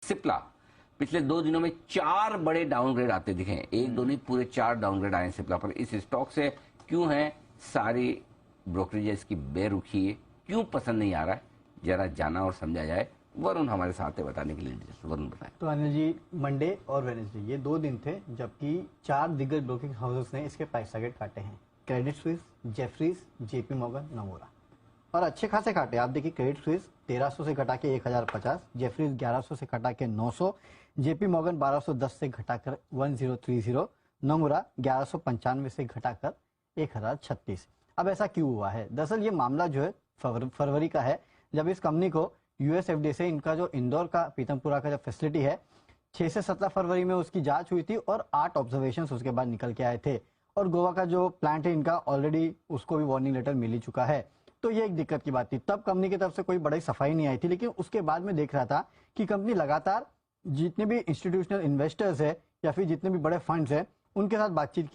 सिप्ला पिछले 2 दिनों में 4 बड़े डाउनग्रेड आते दिखे हैं, 1 2 नहीं पूरे 4 डाउनग्रेड आए हैं सिप्ला पर। इस स्टॉक से क्यों है सारी ब्रोकरेज की बेरुखी है, क्यों पसंद नहीं आ रहा है, जरा जाना और समझा जाए। वरुण हमारे साथ है बताने के लिए। वरुण बताएं। तो अनिल जी, मंडे और वेडनेसडे ये 2 दिन थे जबकि 4 दिग्गज ब्रोकिंग हाउसेस ने इसके प्राइस टारगेट काटे हैं। Credit Suisse, Jefferies, JP Morgan, Nomura, और अच्छे खासे काटे। आप देखिए, क्रेडिट स्विस 1300 से घटा के 1050, जेफरीज 1100 से घटा के 900, जेपी मॉर्गन 1210 से घटाकर 1030, नमोरा 1195 से घटाकर 1036। अब ऐसा क्यों हुआ है? दरअसल ये मामला जो है फरवरी का है, जब इस कंपनी को यूएसएफडीए से इनका जो इंदौर का पीतमपुरा का जो फैसिलिटी है 6 से 17 फरवरी में उसकी जांच हुई थी और 8 ऑब्जर्वेशंस उसके बाद निकल के आए थे। और गोवा का जो प्लांट है इनका ऑलरेडी उसको भी वार्निंग लेटर मिल ही चुका है। तो ये एक दिक्कत की बात थी। तब कंपनी की तरफ से कोई बड़ी सफाई नहीं आई थी, लेकिन उसके बाद में देख रहा था कि कंपनी लगातार जितने भी इंस्टीट्यूशनल इन्वेस्टर्स है या फिर जितने भी बड़े फंड्स हैं उनके साथ बातचीत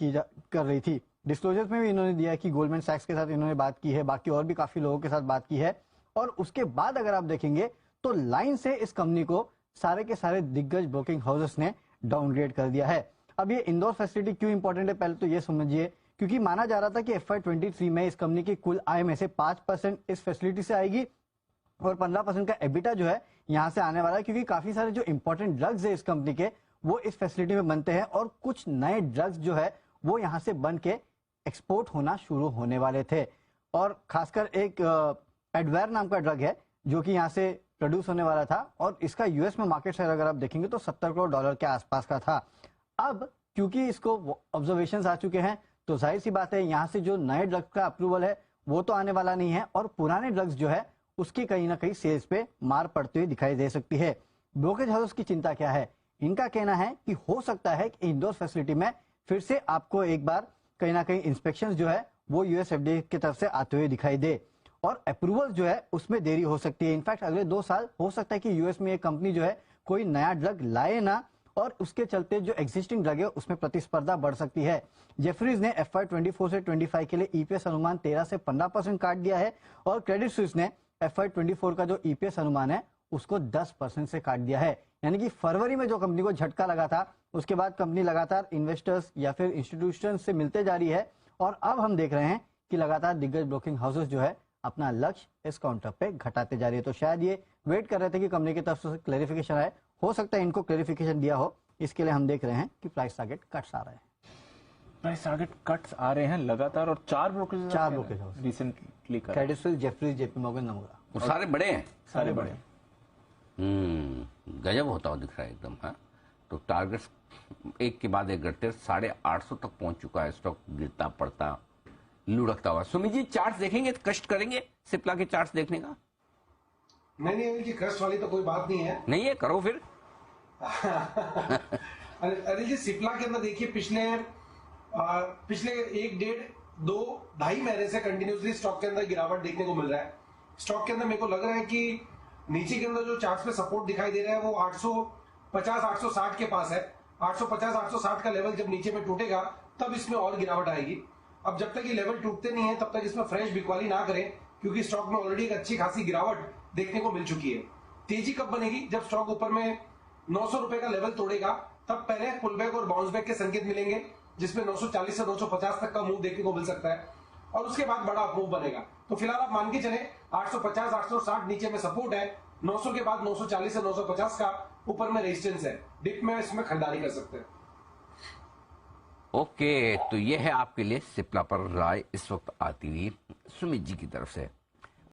कर रही थी। डिस्क्लोजर्स में भी इन्होंने दिया कि गोल्डमैन सैक्स के साथ इन्होंने बात की है, बाकी और भी काफी लोगों के साथ बात की है। और उसके बाद अगर आप देखेंगे तो लाइन से इस कंपनी को सारे के सारे दिग्गज ब्रोकिंग हाउसेस ने डाउनग्रेड कर दिया है। अब ये इंदौर फैसिलिटी क्यों इंपॉर्टेंट है, पहले तो ये समझिए, क्योंकि माना जा रहा था कि FY23 में इस कंपनी की कुल आय में से 5% इस फैसिलिटी से आएगी और 15% का एबिटा जो है यहाँ से आने वाला है, क्योंकि काफी सारे जो इंपॉर्टेंट ड्रग्स है इस कंपनी के वो इस फैसिलिटी में बनते हैं और कुछ नए ड्रग्स जो है वो यहाँ से बन के एक्सपोर्ट होना शुरू होने वाले थे। और खासकर एक एडवेयर नाम का ड्रग है जो कि यहाँ से प्रोड्यूस होने वाला था और इसका यूएस में मार्केट शेयर अगर आप देखेंगे तो $70 करोड़ के आसपास का था। अब क्योंकि इसको ऑब्जर्वेशंस आ चुके हैं तो जाहिर सी बात है यहाँ से जो नए ड्रग्स का अप्रूवल है वो तो आने वाला नहीं है और पुराने ड्रग्स जो है उसकी कहीं ना कहीं सेल्स पे मार पड़ती हुई दिखाई दे सकती है। ब्रोकरेज हाउस की चिंता क्या है? इनका कहना है कि हो सकता है कि इंदौर फैसिलिटी में फिर से आपको एक बार कहीं ना कहीं इंस्पेक्शन जो है वो यूएसएफडीए की तरफ से आते हुए दिखाई दे और अप्रूवल जो है उसमें देरी हो सकती है। इनफैक्ट अगले 2 साल हो सकता है कि यूएस में एक कंपनी जो है कोई नया ड्रग लाए ना और उसके चलते जो एग्जिस्टिंग ड्रग है उसमें प्रतिस्पर्धा बढ़ सकती है। जेफरीज ने FY24 से 25 के लिए ईपीएस अनुमान 13 से 15% काट दिया है और क्रेडिट स्विस ने FY24 का जो ईपीएस अनुमान है उसको 10% से काट दिया है। यानी कि फरवरी में जो कंपनी को झटका लगा था उसके बाद कंपनी लगातार इन्वेस्टर्स या फिर इंस्टीट्यूशन से मिलते जा रही है और अब हम देख रहे हैं कि लगातार दिग्गज ब्रोकिंग हाउसेस जो है अपना लक्ष्य इस काउंटर पे घटाते जा रही है। तो शायद ये वेट कर रहे थे कि कंपनी की तरफ से क्लैरिफिकेशन आए, हो सकता है इनको क्लैरिफिकेशन दिया हो, इसके लिए हम देख रहे हैं कि प्राइस टारगेट कट्स आ रहे हैं। प्राइस टारगेट कट्स आ रहे हैं लगातार और 4 brokerage recently credit Suisse, Jefferies, JP Morgan, Nomura, और सारे बड़े हैं, सारे बड़े। गजब होता हुआ दिख रहा है एकदम। हाँ, तो टारगेट्स एक के बाद एक गिरते 850 तक पहुंच चुका है स्टॉक, गिरता पड़ता लुढ़कता हुआ। सुमित जी चार्ट्स देखेंगे, कष्ट करेंगे सिप्ला के चार्ट्स देखने का? नहीं अनिल जी, कष्ट वाली तो कोई बात नहीं है। नहीं है, करो फिर। अनिल जी, सिप्ला के अंदर देखिए पिछले 1, 1.5, 2, 2.5 महीने से कंटिन्यूसली स्टॉक के अंदर गिरावट देखने को मिल रहा है। स्टॉक के अंदर मेरे को लग रहा है कि नीचे के अंदर जो चार्ट्स पे सपोर्ट दिखाई दे रहा है वो 850, 860 के पास है। 850, 860 का लेवल जब नीचे में टूटेगा तब इसमें और गिरावट आएगी। अब जब तक ये लेवल टूटते नहीं है तब तक इसमें फ्रेश बिकवाली ना करें, क्योंकि स्टॉक में ऑलरेडी एक अच्छी खासी गिरावट देखने को मिल चुकी है। तेजी कब बनेगी? जब स्टॉक ऊपर में 900 रुपए का लेवल तोड़ेगा तब पहले पुलबैक और बाउंस बैक के संकेत मिलेंगे, जिसमें 940 से 950 तक का मूव देखने को मिल सकता है और उसके बाद बड़ा मूव बनेगा। तो फिलहाल आप मान के चले 850, 860 नीचे में सपोर्ट है, 900 के बाद 940 से 950 का ऊपर में रेजिस्टेंस है। डिप में इसमें खरीदारी कर सकते हैं। ओके, तो ये है आपके लिए सिप्ला पर राय इस वक्त आती हुई सुमित जी की तरफ से।